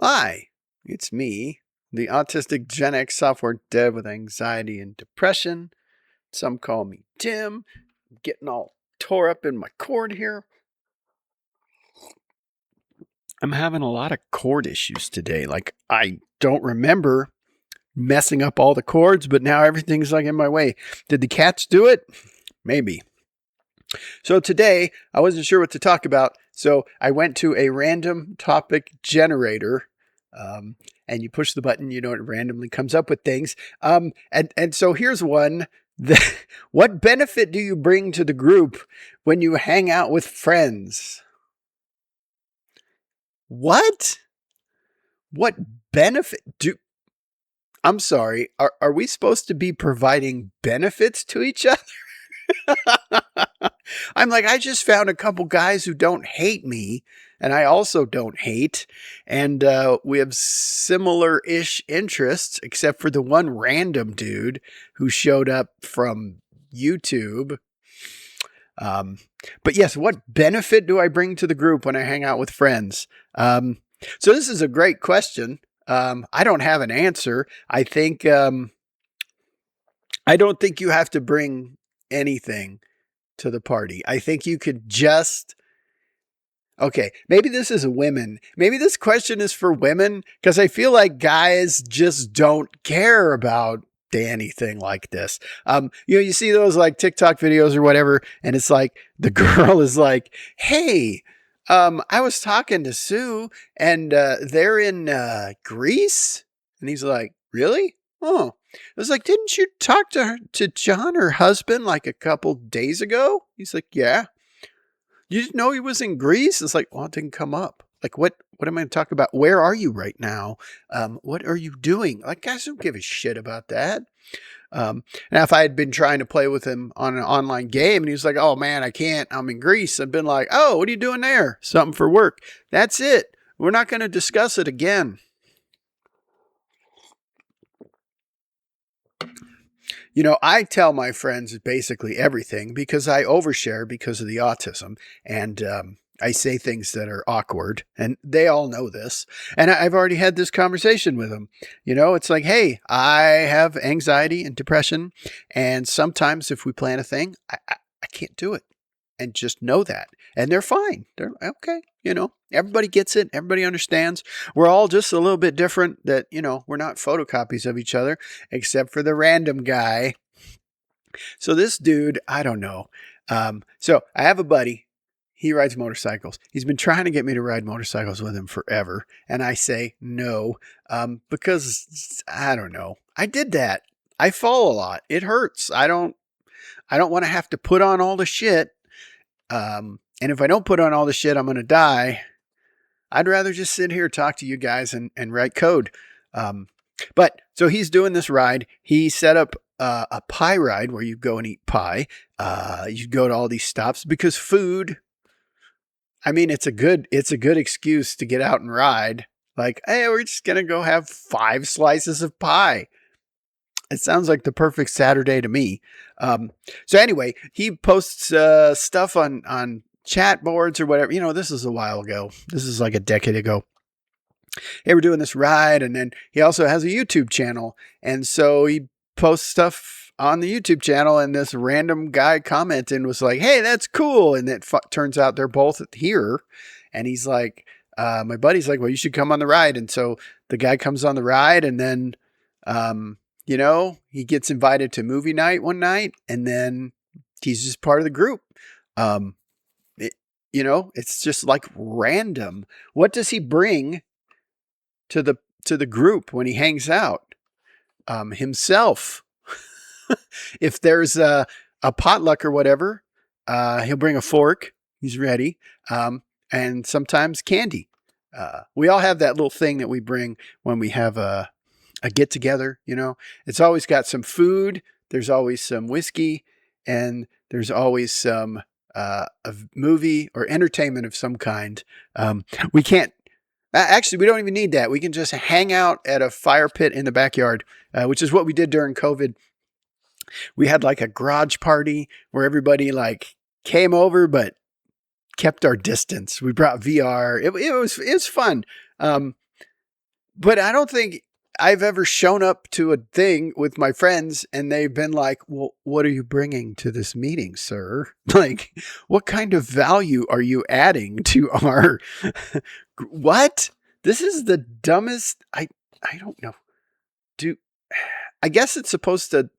Hi, it's me, the autistic Gen X software dev with anxiety and depression. Some call me Tim. I'm getting all tore up in my cord here. I'm having a lot of cord issues today. Like, I don't remember messing up all the cords, but now everything's like in my way. Did the cats do it? Maybe. So today, I wasn't sure what to talk about, so I went to a random topic generator. Um, and you push the button, it randomly comes up with things. And so here's one. What benefit do you bring to the group when you hang out with friends? What? What benefit do? I'm sorry. Are we supposed to be providing benefits to each other? I'm like, I just found a couple guys who don't hate me, and I also don't hate. And we have similar ish interests, except for the one random dude who showed up from YouTube. Um, but yes, what benefit do I bring to the group when I hang out with friends? So this is a great question. I don't have an answer. I don't think you have to bring anything to the party. I think you could just. Okay, maybe this is women. Maybe this question is for women because I feel like guys just don't care about anything like this. You see those like TikTok videos or whatever, and it's like the girl is like, "Hey, I was talking to Sue, and they're in Greece," and he's like, "Really? Oh." I was like, "Didn't you talk to John, her husband, like a couple days ago?" He's like, "Yeah." You didn't know he was in Greece? It's like, well, it didn't come up. Like, what am I going to talk about? Where are you right now? What are you doing? Like, guys don't give a shit about that. Now, if I had been trying to play with him on an online game and he was like, oh man, I can't, I'm in Greece, I've been like, oh, what are you doing there? Something for work. That's it. We're not going to discuss it again. I tell my friends basically everything because I overshare because of the autism. And I say things that are awkward, and they all know this. And I've already had this conversation with them. It's like, hey, I have anxiety and depression. And sometimes if we plan a thing, I can't do it. And just know that. And they're fine. They're okay. Everybody gets it. Everybody understands. We're all just a little bit different that, we're not photocopies of each other, except for the random guy. So this dude, I don't know. So I have a buddy. He rides motorcycles. He's been trying to get me to ride motorcycles with him forever. And I say no, because I don't know. I did that. I fall a lot. It hurts. I don't want to have to put on all the shit. And if I don't put on all the shit, I'm going to die. I'd rather just sit here, talk to you guys, and write code. But so he's doing this ride. He set up a pie ride where you go and eat pie. You go to all these stops because food. I mean, it's a good excuse to get out and ride. Like, hey, we're just gonna go have 5 slices of pie. It sounds like the perfect Saturday to me. So anyway, he posts stuff on chat boards or whatever. This is a while ago. This is like a decade ago. Hey, we're doing this ride. And then he also has a YouTube channel. And so he posts stuff on the YouTube channel. And this random guy commented and was like, hey, that's cool. And it turns out they're both here. And he's like, my buddy's like, well, you should come on the ride. And so the guy comes on the ride and then, he gets invited to movie night one night and then he's just part of the group. It's just like random. What does he bring to the group when he hangs out? Himself. If there's a potluck or whatever, he'll bring a fork. He's ready. And sometimes candy. We all have that little thing that we bring when we have a get together. It's always got some food. There's always some whiskey, and there's always some a movie or entertainment of some kind. We can't. Actually, we don't even need that. We can just hang out at a fire pit in the backyard, which is what we did during COVID. We had like a garage party where everybody like came over, but kept our distance. We brought VR. It was fun. But I don't think I've ever shown up to a thing with my friends and they've been like, well, what are you bringing to this meeting, sir? Like, what kind of value are you adding to our, what? This is the dumbest. I don't know. Do, I guess it's supposed to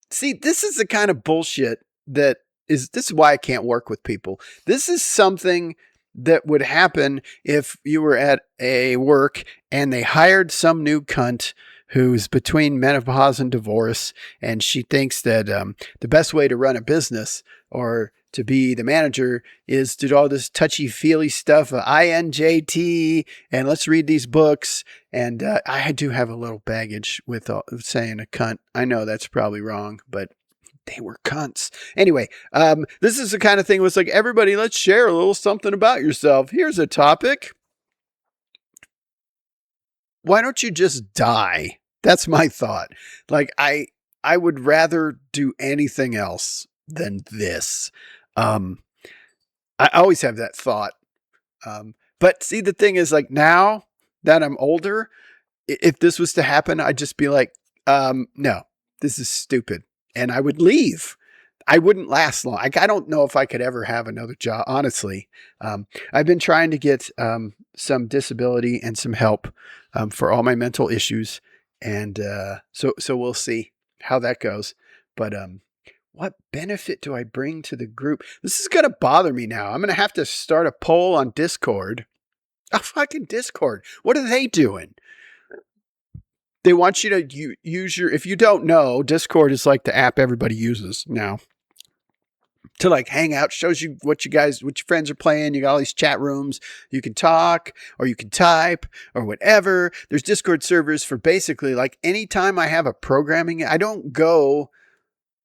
see, this is the kind of bullshit that this is why I can't work with people. This is something that would happen if you were at a work and they hired some new cunt who's between menopause and divorce, and she thinks that the best way to run a business or to be the manager is to do all this touchy-feely stuff, INJT, and let's read these books. And I do have a little baggage with saying a cunt. I know that's probably wrong, but they were cunts. Anyway, this is the kind of thing where it's like, everybody, let's share a little something about yourself. Here's a topic. Why don't you just die? That's my thought. Like, I would rather do anything else than this. I always have that thought. But see, the thing is, like, now that I'm older, if this was to happen, I'd just be like, no, this is stupid. And I would leave. I wouldn't last long. Like, I don't know if I could ever have another job, honestly. I've been trying to get some disability and some help for all my mental issues. And so we'll see how that goes. But what benefit do I bring to the group? This is going to bother me now. I'm going to have to start a poll on Discord. Oh, fucking Discord. What are they doing? They want you to use if you don't know, Discord is like the app everybody uses now to like hang out, shows you what your friends are playing. You got all these chat rooms. You can talk or you can type or whatever. There's Discord servers for basically like anytime I have a programming, I don't go,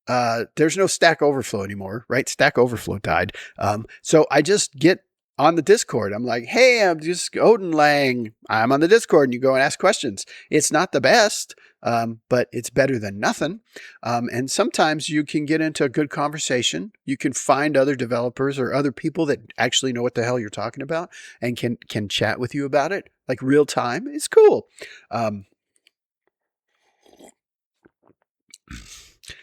there's no Stack Overflow anymore, right? Stack Overflow died. So I just get on the Discord. I'm like, hey, I'm just Odin Lang. I'm on the Discord, and you go and ask questions. It's not the best, but it's better than nothing. And sometimes you can get into a good conversation. You can find other developers or other people that actually know what the hell you're talking about and can chat with you about it, like real time. It's cool.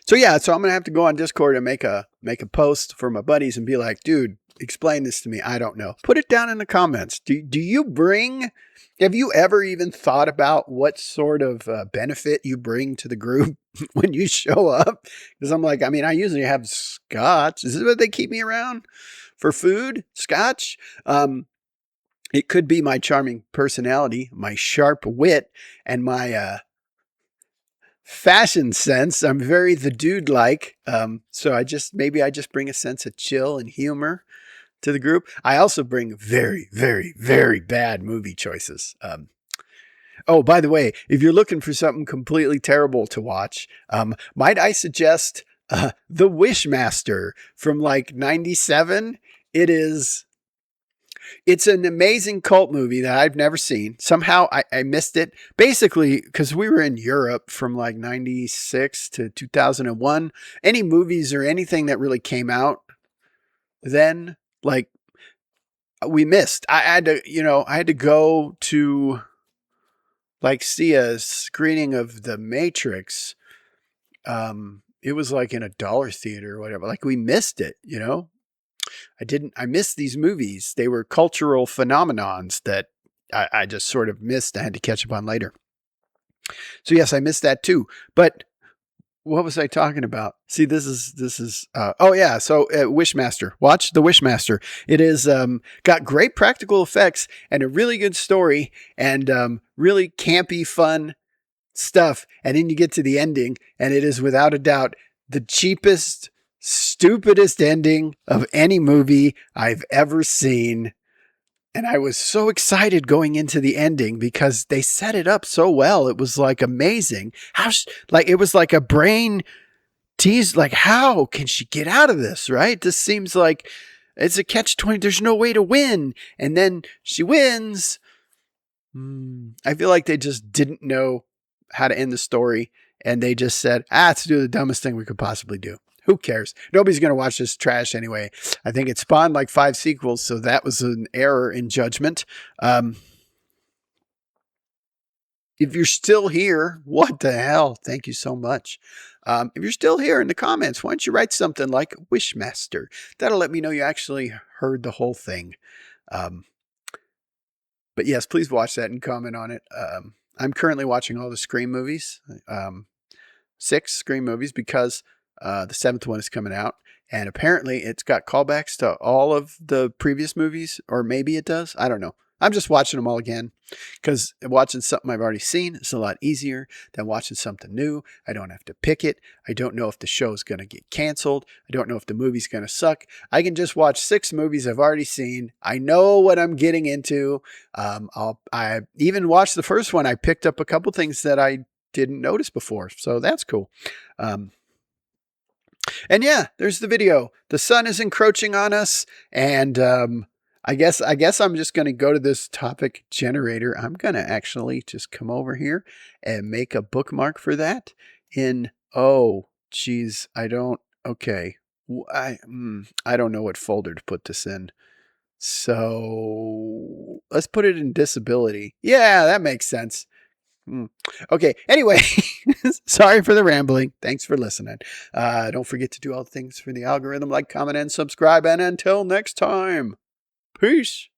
So I'm gonna have to go on Discord and make a post for my buddies and be like, dude, explain this to me. I don't know. Put it down in the comments. Have you ever even thought about what sort of benefit you bring to the group when you show up? Because I'm like, I mean, I usually have scotch. Is this what they keep me around for food? Scotch? It could be my charming personality, my sharp wit, and my fashion sense. I'm very the dude like. So I just bring a sense of chill and humor to the group. I also bring very, very, very bad movie choices. Oh, by the way, if you're looking for something completely terrible to watch, might I suggest The Wishmaster from like 97? It's an amazing cult movie that I've never seen. Somehow I missed it. Basically, because we were in Europe from like 96 to 2001. Any movies or anything that really came out then, like, we missed. I had to go to like see a screening of The Matrix. It was like in a dollar theater or whatever. Like, we missed it, I missed these movies. They were cultural phenomenons that I just sort of missed. I had to catch up on later. So yes, I missed that too. But what was I talking about? See, this is oh yeah. So Wishmaster, watch The Wishmaster. It is got great practical effects and a really good story and really campy, fun stuff. And then you get to the ending, and it is without a doubt the cheapest, stupidest ending of any movie I've ever seen. And I was so excited going into the ending because they set it up so well. It was like amazing. It was like a brain tease. Like, how can she get out of this? Right? This seems like it's a catch-20. There's no way to win. And then she wins. I feel like they just didn't know how to end the story. And they just said, let's do the dumbest thing we could possibly do. Who cares? Nobody's going to watch this trash anyway. I think it spawned like 5 sequels, so that was an error in judgment. if you're still here, what the hell? Thank you so much. If you're still here in the comments, why don't you write something like Wishmaster? That'll let me know you actually heard the whole thing. But yes, please watch that and comment on it. I'm currently watching all the Scream movies, 6 Scream movies, because the 7th one is coming out. And apparently it's got callbacks to all of the previous movies, or maybe it does. I don't know. I'm just watching them all again because watching something I've already seen is a lot easier than watching something new. I don't have to pick it. I don't know if the show is going to get canceled. I don't know if the movie's going to suck. I can just watch 6 movies I've already seen. I know what I'm getting into. I even watched the first one. I picked up a couple things that I didn't notice before. So that's cool. And yeah, there's the video. The sun is encroaching on us, and I guess I'm just going to go to this topic generator. I'm going to actually just come over here and make a bookmark for that in, oh, geez, okay. I don't know what folder to put this in. So let's put it in disability. Yeah, that makes sense. Okay. Anyway, sorry for the rambling. Thanks for listening. Don't forget to do all the things for the algorithm, like, comment, and subscribe. And until next time, peace.